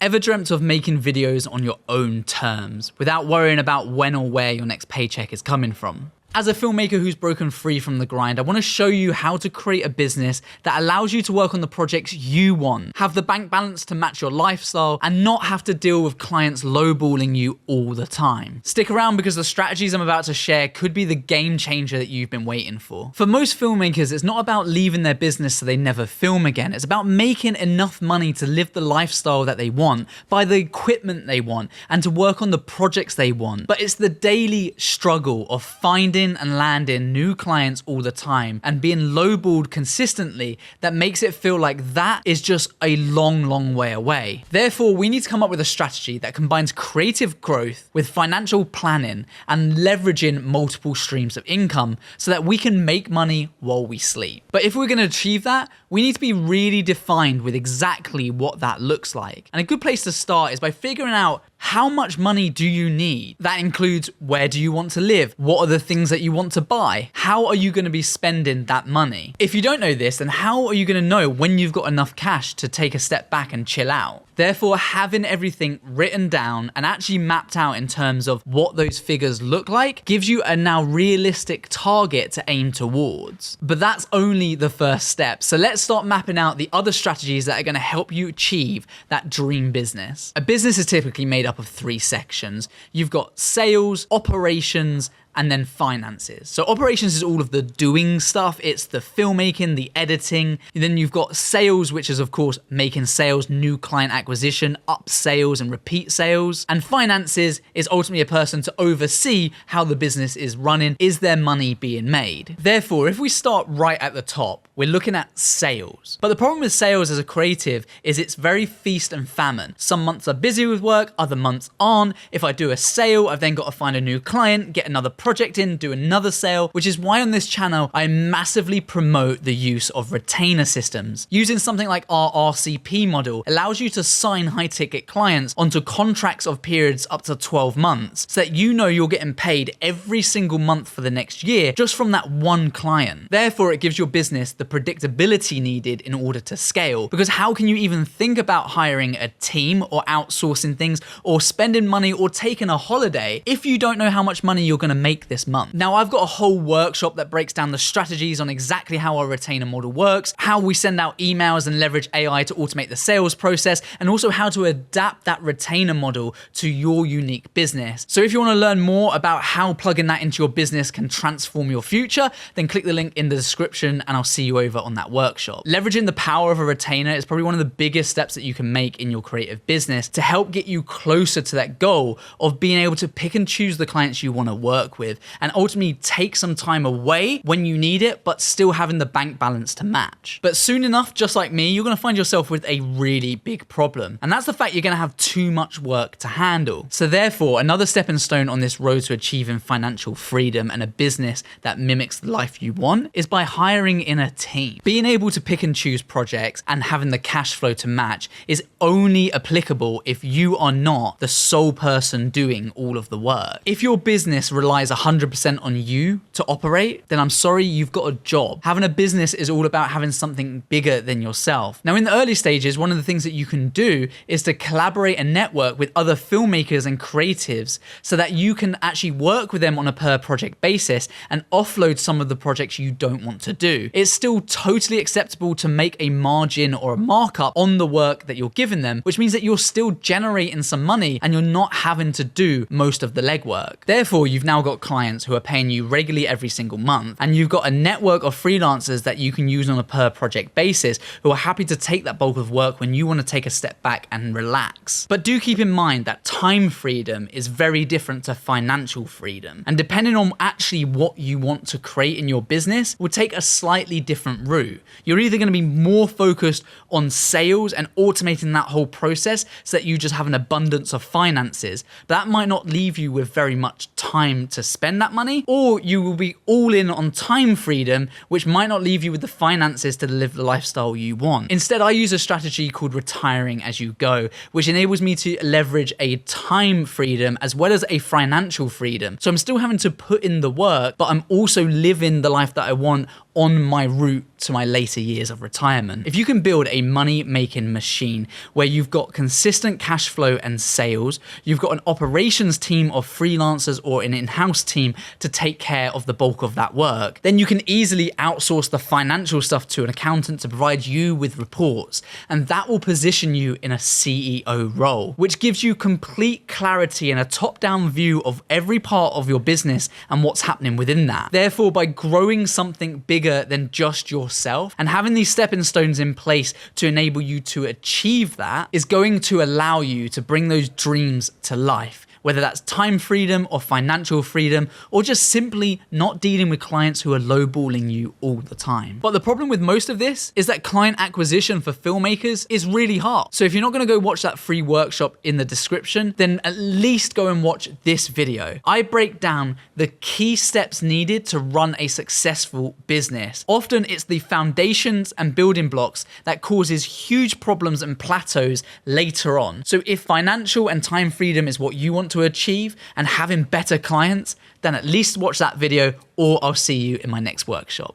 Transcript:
Ever dreamt of making videos on your own terms without worrying about when or where your next paycheck is coming from? As a filmmaker who's broken free from the grind, I want to show you how to create a business that allows you to work on the projects you want, have the bank balance to match your lifestyle, and not have to deal with clients lowballing you all the time. Stick around because the strategies I'm about to share could be the game changer that you've been waiting for. For most filmmakers, it's not about leaving their business so they never film again. It's about making enough money to live the lifestyle that they want, buy the equipment they want, and to work on the projects they want. But it's the daily struggle of finding and landing new clients all the time and being lowballed consistently that makes it feel like that is just a long way away. Therefore, we need to come up with a strategy that combines creative growth with financial planning and leveraging multiple streams of income so that we can make money while we sleep. But if we're going to achieve that, we need to be really defined with exactly what that looks like. And a good place to start is by figuring out how much money do you need? That includes where do you want to live? What are the things that you want to buy? How are you going to be spending that money? If you don't know this, then how are you going to know when you've got enough cash to take a step back and chill out? Therefore, having everything written down and actually mapped out in terms of what those figures look like gives you a now realistic target to aim towards. But that's only the first step. So let's start mapping out the other strategies that are going to help you achieve that dream business. A business is typically made up of 3 sections. You've got sales, operations, and then finances. So operations is all of the doing stuff. It's the filmmaking, the editing. And then you've got sales, which is of course making sales, new client acquisition, up sales and repeat sales. And finances is ultimately a person to oversee how the business is running. Is there money being made? Therefore, if we start right at the top, we're looking at sales. But the problem with sales as a creative is it's very feast and famine. Some months are busy with work, other months aren't. If I do a sale, I've then got to find a new client, get another project in, do another sale, which is why on this channel, I massively promote the use of retainer systems. Using something like our RCP model allows you to sign high ticket clients onto contracts of periods up to 12 months so that you know you're getting paid every single month for the next year just from that one client. Therefore, it gives your business the predictability needed in order to scale, because how can you even think about hiring a team or outsourcing things or spending money or taking a holiday if you don't know how much money you're going to make this month? Now, I've got a whole workshop that breaks down the strategies on exactly how our retainer model works, how we send out emails and leverage AI to automate the sales process, and also how to adapt that retainer model to your unique business. So if you want to learn more about how plugging that into your business can transform your future, then click the link in the description and I'll see you over on that workshop. Leveraging the power of a retainer is probably one of the biggest steps that you can make in your creative business to help get you closer to that goal of being able to pick and choose the clients you want to work with and ultimately take some time away when you need it, but still having the bank balance to match. But soon enough, just like me, you're going to find yourself with a really big problem. And that's the fact you're going to have too much work to handle. So therefore, another stepping stone on this road to achieving financial freedom and a business that mimics the life you want is by hiring in a team. Being able to pick and choose projects and having the cash flow to match is only applicable if you are not the sole person doing all of the work. If your business relies 100% on you to operate, then I'm sorry, you've got a job. Having a business is all about having something bigger than yourself. Now, in the early stages, one of the things that you can do is to collaborate and network with other filmmakers and creatives so that you can actually work with them on a per project basis and offload some of the projects you don't want to do. It's still totally acceptable to make a margin or a markup on the work that you're giving them, which means that you're still generating some money and you're not having to do most of the legwork. Therefore, you've now got clients who are paying you regularly every single month, and you've got a network of freelancers that you can use on a per project basis who are happy to take that bulk of work when you want to take a step back and relax. But do keep in mind that time freedom is very different to financial freedom, and depending on actually what you want to create in your business will take a slightly different route. You're either going to be more focused on sales and automating that whole process so that you just have an abundance of finances, but that might not leave you with very much time to spend that money, or you will be all in on time freedom, which might not leave you with the finances to live the lifestyle you want. Instead, I use a strategy called retiring as you go, which enables me to leverage a time freedom as well as a financial freedom. So I'm still having to put in the work, but I'm also living the life that I want on my route to my later years of retirement. If you can build a money-making machine where you've got consistent cash flow and sales, you've got an operations team of freelancers or an in-house team to take care of the bulk of that work, then you can easily outsource the financial stuff to an accountant to provide you with reports. And that will position you in a CEO role, which gives you complete clarity and a top-down view of every part of your business and what's happening within that. Therefore, by growing something bigger than just yourself and having these stepping stones in place to enable you to achieve that is going to allow you to bring those dreams to life. Whether that's time freedom or financial freedom, or just simply not dealing with clients who are lowballing you all the time. But the problem with most of this is that client acquisition for filmmakers is really hard. So if you're not gonna go watch that free workshop in the description, then at least go and watch this video. I break down the key steps needed to run a successful business. Often it's the foundations and building blocks that causes huge problems and plateaus later on. So if financial and time freedom is what you want to achieve and having better clients, then at least watch that video, or I'll see you in my next workshop.